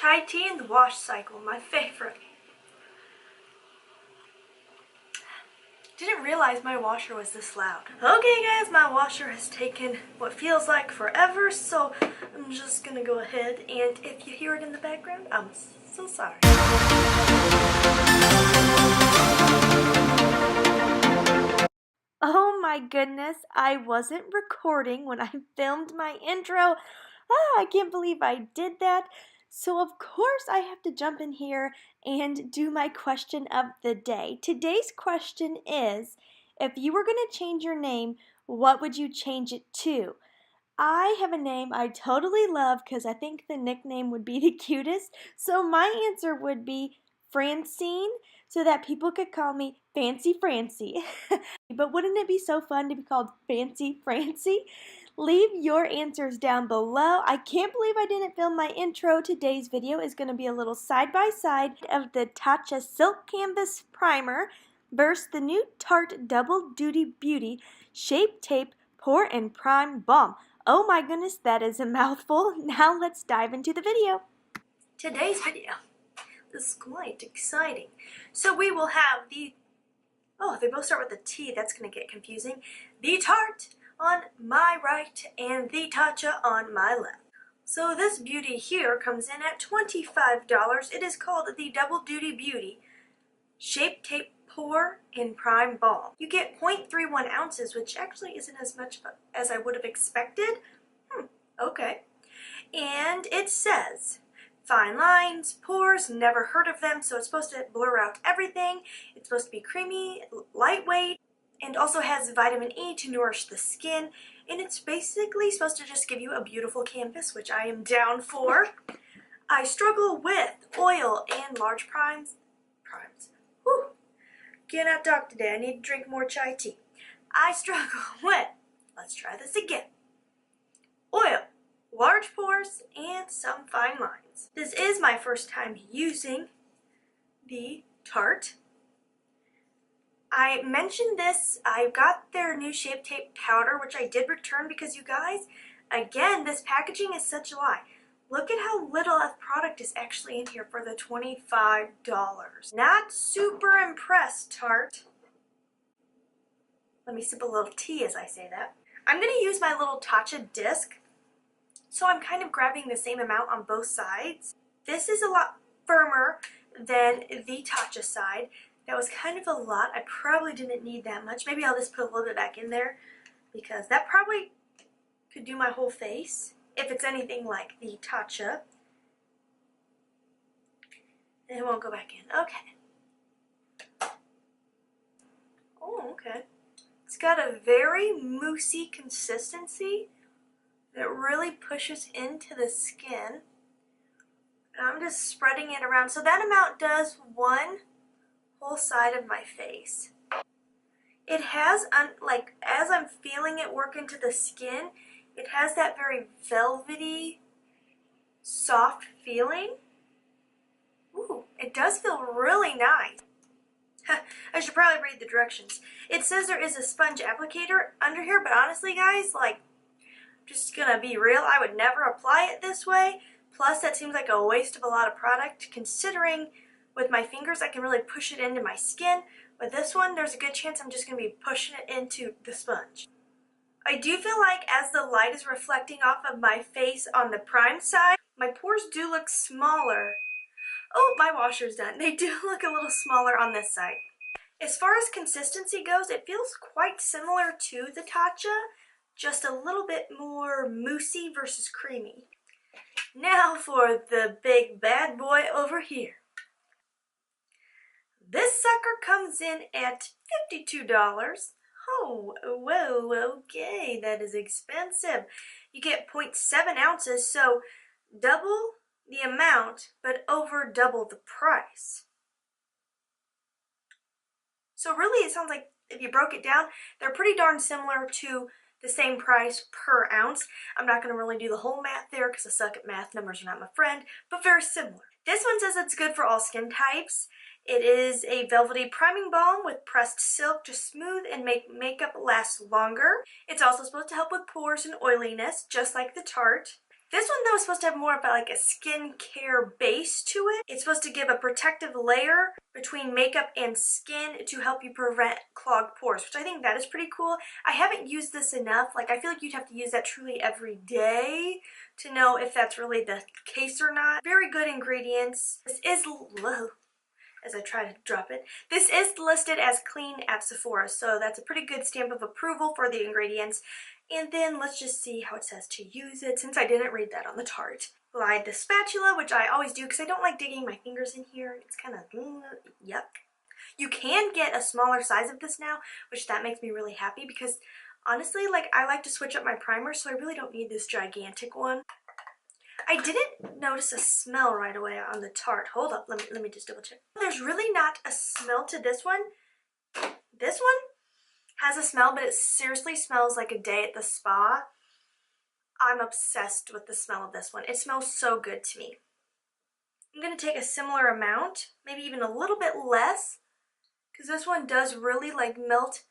Chai tea and the wash cycle, my favorite. Didn't realize my washer was this loud. Okay guys, my washer has taken what feels like forever, so I'm just gonna go ahead, and if you hear it in the background, I'm so sorry. Oh my goodness, I wasn't recording when I filmed my intro. I can't believe I did that. So of course I have to jump in here and do my question of the day. Today's question is, if you were going to change your name, what would you change it to? I have a name I totally love because I think the nickname would be the cutest. So my answer would be Francine, so that people could call me Fancy Francie. But wouldn't it be so fun to be called Fancy Francie? Leave your answers down below. I can't believe I didn't film my intro. Today's video is going to be a little side-by-side of the Tatcha Silk Canvas Primer versus the new Tarte Double Duty Beauty Shape Tape Pore and Prime Balm. Oh my goodness, that is a mouthful. Now let's dive into the video. Today's video is quite exciting. So we will have the, oh, they both start with a T. That's going to get confusing. The Tarte on my right and the Tatcha on my left. So this beauty here comes in at $25. It is called the Double Duty Beauty Shape Tape Pore and Prime Balm. You get 0.31 ounces, which actually isn't as much as I would have expected. Okay. And it says, fine lines, pores, never heard of them, so it's supposed to blur out everything. It's supposed to be creamy, lightweight, and also has vitamin E to nourish the skin. And it's basically supposed to just give you a beautiful canvas, which I am down for. I struggle with oil and large primes. Whew. Cannot talk today. I need to drink more chai tea. I struggle with, let's try this again, oil, large pores, and some fine lines. This is my first time using the Tarte. I mentioned this, I got their new Shape Tape powder, which I did return because you guys, again, this packaging is such a lie. Look at how little of product is actually in here for the $25. Not super impressed, Tarte. Let me sip a little tea as I say that. I'm going to use my little Tatcha disc, so I'm kind of grabbing the same amount on both sides. This is a lot firmer than the Tatcha side. That was kind of a lot. I probably didn't need that much. Maybe I'll just put a little bit back in there because that probably could do my whole face if it's anything like the Tatcha. And it won't go back in. Okay. Oh, okay. It's got a very moussey consistency that really pushes into the skin. And I'm just spreading it around. So that amount does one whole side of my face. It has, like, as I'm feeling it work into the skin, it has that very velvety, soft feeling. Ooh, it does feel really nice. I should probably read the directions. It says there is a sponge applicator under here, but honestly, guys, like, I'm just gonna be real, I would never apply it this way. Plus, that seems like a waste of a lot of product, considering with my fingers I can really push it into my skin. With this one, there's a good chance I'm just gonna be pushing it into the sponge. I do feel like as the light is reflecting off of my face on the prime side, my pores do look smaller. Oh, my washer's done. They do look a little smaller on this side. As far as consistency goes, it feels quite similar to the Tatcha, just a little bit more moussey versus creamy. Now for the big bad boy over here. This sucker comes in at $52. Oh, whoa, okay, that is expensive. You get 0.7 ounces, so double the amount, but over double the price. So really, it sounds like if you broke it down, they're pretty darn similar to the same price per ounce. I'm not going to really do the whole math there because I suck at math. Numbers are not my friend, but very similar. This one says it's good for all skin types. It is a velvety priming balm with pressed silk to smooth and make makeup last longer. It's also supposed to help with pores and oiliness, just like the Tarte. This one though is supposed to have more of like a skincare base to it. It's supposed to give a protective layer between makeup and skin to help you prevent clogged pores, which I think that is pretty cool. I haven't used this enough. Like I feel like you'd have to use that truly every day to know if that's really the case or not. Very good ingredients. This is low. As I try to drop it. This is listed as clean at Sephora, so that's a pretty good stamp of approval for the ingredients. And then let's just see how it says to use it, since I didn't read that on the Tarte. Glide the spatula, which I always do because I don't like digging my fingers in here. It's kind of yuck. You can get a smaller size of this now, which that makes me really happy because honestly, like I like to switch up my primer, so I really don't need this gigantic one. I didn't notice a smell right away on the Tarte. Hold up, let me just double check. There's really not a smell to this one. This one has a smell, but it seriously smells like a day at the spa. I'm obsessed with the smell of this one. It smells so good to me. I'm going to take a similar amount, maybe even a little bit less, because this one does really like melt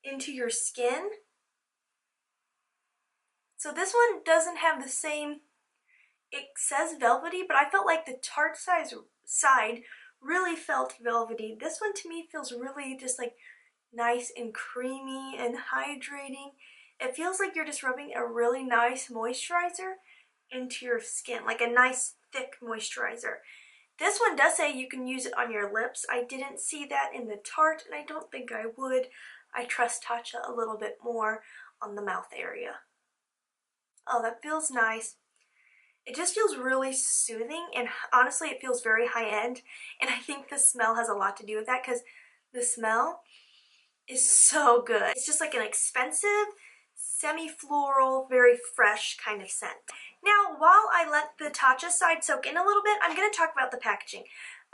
into your skin. So this one doesn't have the same, it says velvety, but I felt like the Tarte side really felt velvety. This one to me feels really just like nice and creamy and hydrating. It feels like you're just rubbing a really nice moisturizer into your skin, like a nice thick moisturizer. This one does say you can use it on your lips. I didn't see that in the Tarte, and I don't think I would. I trust Tatcha a little bit more on the mouth area. Oh, that feels nice. It just feels really soothing, and honestly it feels very high-end, and I think the smell has a lot to do with that because the smell is so good. It's just like an expensive, semi-floral, very fresh kind of scent. Now, while I let the Tatcha side soak in a little bit, I'm going to talk about the packaging.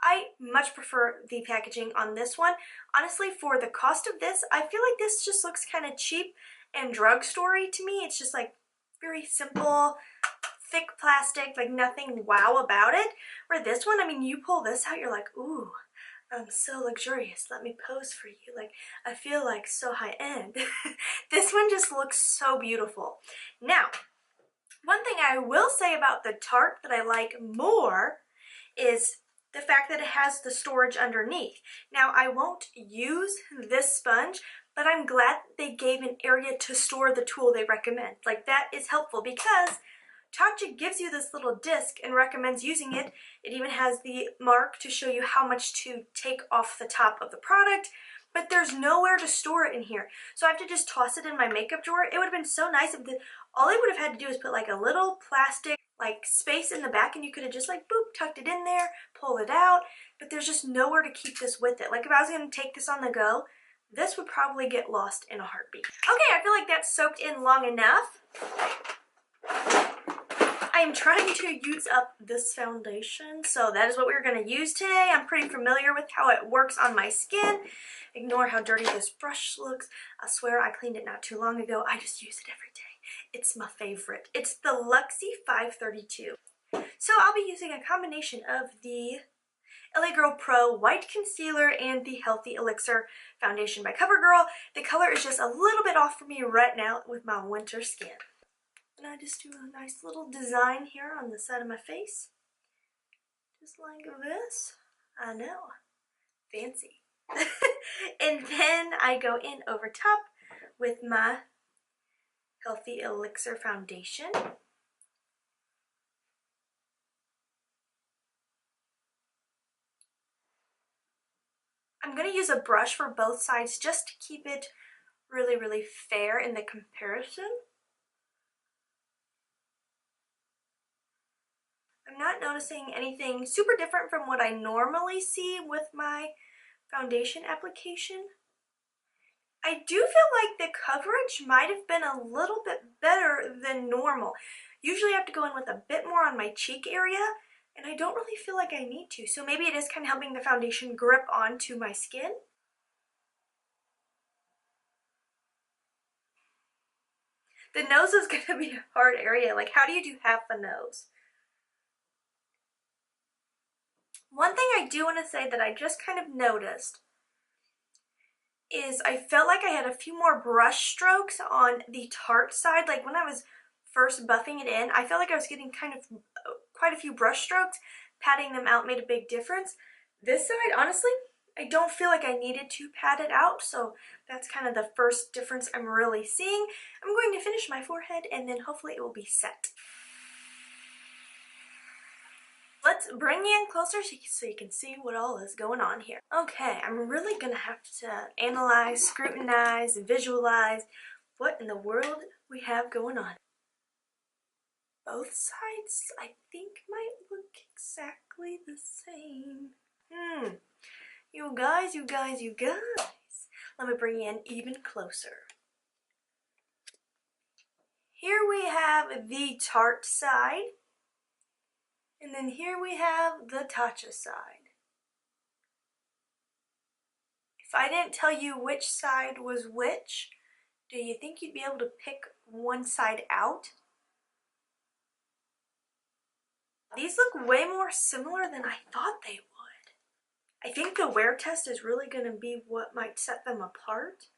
I much prefer the packaging on this one. Honestly, for the cost of this, I feel like this just looks kind of cheap and drugstore-y to me. It's just like very simple, thick plastic, like nothing wow about it. Where this one, I mean, you pull this out, you're like, ooh, I'm so luxurious. Let me pose for you. Like, I feel like so high end. This one just looks so beautiful. Now, one thing I will say about the Tarte that I like more is the fact that it has the storage underneath. Now, I won't use this sponge, but I'm glad they gave an area to store the tool they recommend. Like, that is helpful because Tatcha gives you this little disc and recommends using it. It even has the mark to show you how much to take off the top of the product, but there's nowhere to store it in here. So I have to just toss it in my makeup drawer. It would have been so nice if all I would have had to do is put like a little plastic like space in the back and you could have just like boop, tucked it in there, pull it out, but there's just nowhere to keep this with it. Like if I was going to take this on the go, this would probably get lost in a heartbeat. Okay, I feel like that's soaked in long enough. I'm trying to use up this foundation, so that is what we're going to use today. I'm pretty familiar with how it works on my skin. Ignore how dirty this brush looks. I swear I cleaned it not too long ago. I just use it every day. It's my favorite. It's the Luxie 532. So I'll be using a combination of the LA Girl Pro White Concealer and the Healthy Elixir Foundation by CoverGirl. The color is just a little bit off for me right now with my winter skin. And I just do a nice little design here on the side of my face. Just like this. I know. Fancy. And then I go in over top with my Healthy Elixir Foundation. I'm going to use a brush for both sides just to keep it really, really fair in the comparison. I'm not noticing anything super different from what I normally see with my foundation application. I do feel like the coverage might have been a little bit better than normal. Usually I have to go in with a bit more on my cheek area, and I don't really feel like I need to. So maybe it is kind of helping the foundation grip onto my skin. The nose is going to be a hard area. Like, how do you do half the nose? One thing I do want to say that I just kind of noticed is I felt like I had a few more brush strokes on the Tarte side. Like when I was first buffing it in, I felt like I was getting kind of quite a few brush strokes. Patting them out made a big difference. This side, honestly, I don't feel like I needed to pat it out, so that's kind of the first difference I'm really seeing. I'm going to finish my forehead and then hopefully it will be set. Let's bring you in closer so you can see what all is going on here. Okay, I'm really gonna have to analyze, scrutinize, visualize what in the world we have going on. Both sides, I think, might look exactly the same. You guys. Let me bring you in even closer. Here we have the Tarte side, and then here we have the Tatcha side. If I didn't tell you which side was which, do you think you'd be able to pick one side out? These look way more similar than I thought they would. I think the wear test is really going to be what might set them apart.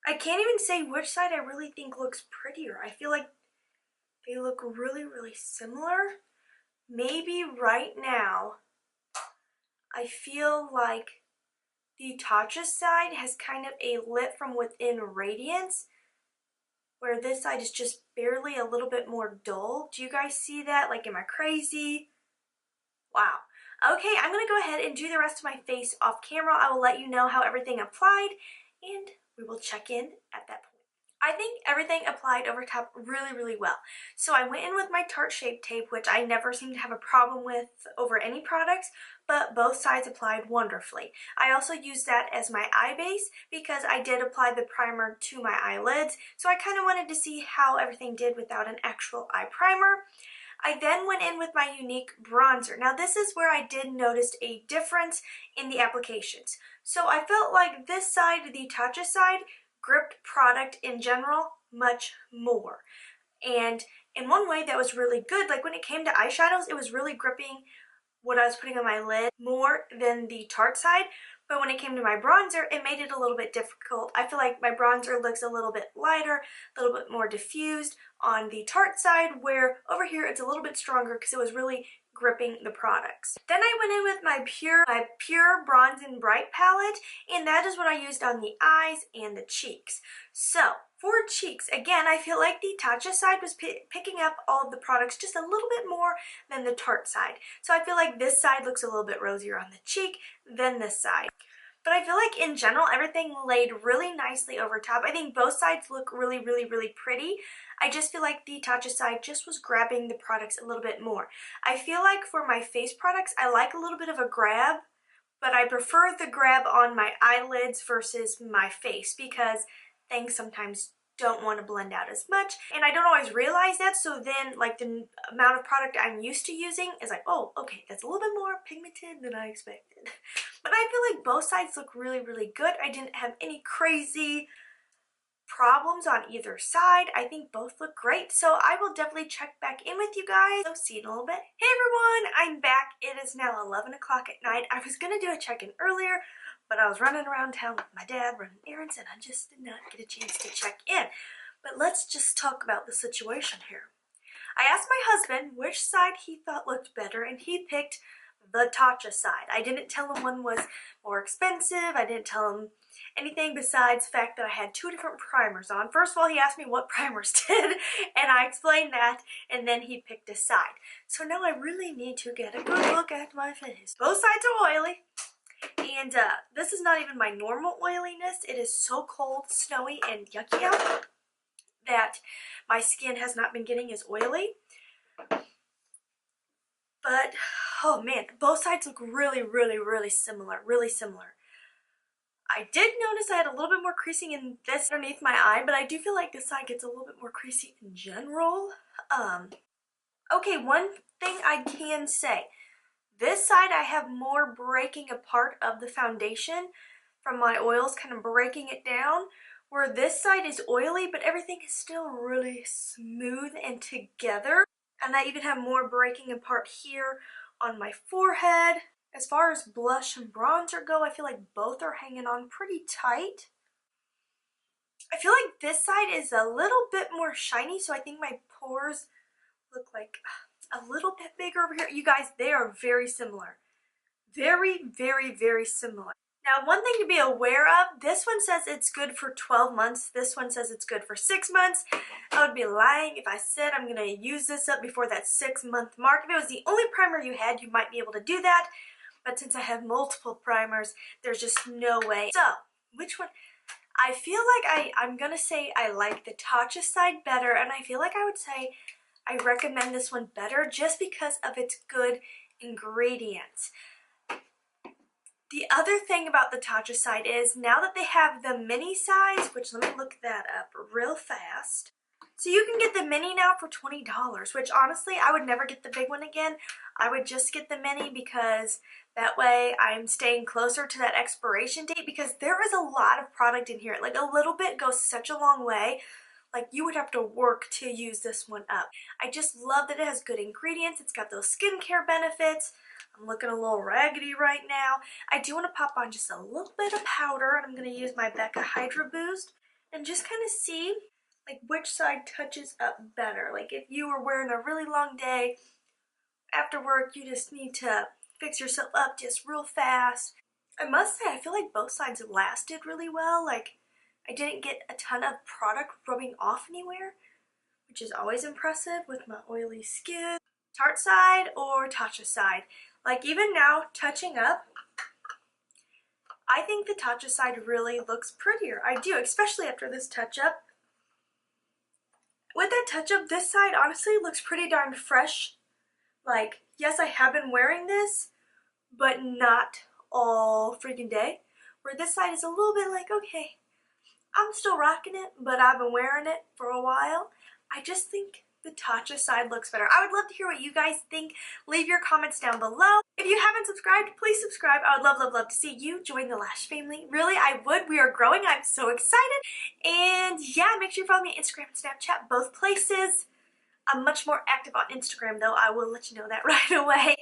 I can't even say which side I really think looks prettier. I feel like they look really, really similar. Maybe right now, I feel like the Tatcha side has kind of a lit from within radiance, where this side is just barely a little bit more dull. Do you guys see that? Like, am I crazy? Wow. Okay, I'm going to go ahead and do the rest of my face off camera. I will let you know how everything applied, and we will check in at that point. I think everything applied over top really, really well. So I went in with my Tarte Shape Tape, which I never seem to have a problem with over any products, but both sides applied wonderfully. I also used that as my eye base because I did apply the primer to my eyelids, so I kind of wanted to see how everything did without an actual eye primer. I then went in with my Unique bronzer. Now this is where I did notice a difference in the applications. So I felt like this side, the Tatcha side, gripped product in general much more. And in one way that was really good. Like when it came to eyeshadows, it was really gripping what I was putting on my lid more than the Tarte side. But when it came to my bronzer, it made it a little bit difficult. I feel like my bronzer looks a little bit lighter, a little bit more diffused on the Tarte side, where over here it's a little bit stronger because it was really gripping the products. Then I went in with my Pure Bronze and Bright palette, and that is what I used on the eyes and the cheeks. So for cheeks, again, I feel like the Tatcha side was picking up all of the products just a little bit more than the Tarte side. So I feel like this side looks a little bit rosier on the cheek than this side. But I feel like in general, everything laid really nicely over top. I think both sides look really, really, really pretty. I just feel like the Tatcha side just was grabbing the products a little bit more. I feel like for my face products, I like a little bit of a grab, but I prefer the grab on my eyelids versus my face because things sometimes don't want to blend out as much, and I don't always realize that, so then like the amount of product I'm used to using is like, oh, okay, that's a little bit more pigmented than I expected. But I feel like both sides look really, really good. I didn't have any crazy problems on either side. I think both look great, so I will definitely check back in with you guys. So see you in a little bit. Hey everyone, I'm back. It is now 11 o'clock at night. I was gonna do a check-in earlier, but I was running around town with my dad running errands and I just did not get a chance to check in. But let's just talk about the situation here. I asked my husband which side he thought looked better, and he picked the Tatcha side. I didn't tell him one was more expensive. I didn't tell him anything besides the fact that I had two different primers on. First of all, he asked me what primers did, and I explained that, and then he picked a side. So now I really need to get a good look at my face. Both sides are oily. And this is not even my normal oiliness. It is so cold, snowy, and yucky out that my skin has not been getting as oily. But, oh man, both sides look really, really, really similar. Really similar. I did notice I had a little bit more creasing in this underneath my eye, but I do feel like this side gets a little bit more creasy in general. Okay, one thing I can say. This side I have more breaking apart of the foundation from my oils, kind of breaking it down, where this side is oily, but everything is still really smooth and together. And I even have more breaking apart here on my forehead. As far as blush and bronzer go, I feel like both are hanging on pretty tight. I feel like this side is a little bit more shiny, so I think my pores look like a little bit bigger over here. You guys, they are very similar. Very, very, very similar. Now, one thing to be aware of, this one says it's good for 12 months. This one says it's good for 6 months. I would be lying if I said I'm going to use this up before that 6-month mark. If it was the only primer you had, you might be able to do that. But since I have multiple primers, there's just no way. So, which one? I feel like I'm going to say I like the Tatcha side better, and I feel like I would say I recommend this one better just because of its good ingredients. The other thing about the Tatcha side is now that they have the mini size, which let me look that up real fast. So you can get the mini now for $20, which honestly I would never get the big one again. I would just get the mini because that way I'm staying closer to that expiration date, because there is a lot of product in here. Like a little bit goes such a long way. Like you would have to work to use this one up. I just love that it has good ingredients. It's got those skincare benefits. I'm looking a little raggedy right now. I do want to pop on just a little bit of powder, and I'm going to use my Becca Hydra Boost and just kind of see like which side touches up better. Like if you were wearing a really long day after work, you just need to fix yourself up just real fast. I must say, I feel like both sides lasted really well. Like I didn't get a ton of product rubbing off anywhere, which is always impressive with my oily skin. Tarte side or Tatcha side. Like even now, touching up, I think the Tatcha side really looks prettier. I do, especially after this touch up. With that touch up, this side honestly looks pretty darn fresh. Like, yes, I have been wearing this, but not all freaking day. Where this side is a little bit like, okay, I'm still rocking it, but I've been wearing it for a while. I just think the Tatcha side looks better. I would love to hear what you guys think. Leave your comments down below. If you haven't subscribed, please subscribe. I would love, love, love to see you join the Lash family. Really, I would. We are growing. I'm so excited. And yeah, make sure you follow me on Instagram and Snapchat, both places. I'm much more active on Instagram though. I will let you know that right away.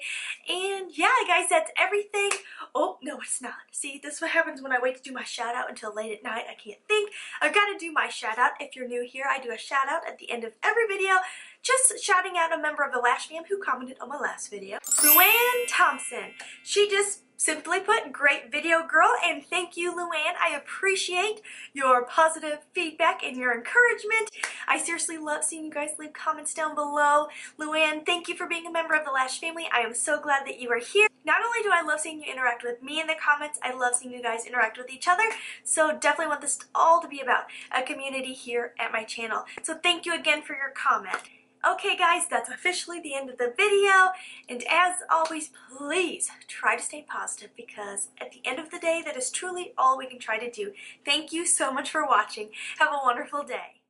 And yeah, guys, that's everything. Oh, no, it's not. See, this is what happens when I wait to do my shout out until late at night. I can't think. I've got to do my shout out. If you're new here, I do a shout out at the end of every video, just shouting out a member of the Lash Fam who commented on my last video. Luann Thompson. She just simply put, great video, girl, and thank you, Luann. I appreciate your positive feedback and your encouragement. I seriously love seeing you guys leave comments down below. Luann, thank you for being a member of the Lash family. I am so glad that you are here. Not only do I love seeing you interact with me in the comments, I love seeing you guys interact with each other. So definitely want this all to be about a community here at my channel. So thank you again for your comment. Okay guys, that's officially the end of the video, and as always, please try to stay positive, because at the end of the day, that is truly all we can try to do. Thank you so much for watching. Have a wonderful day.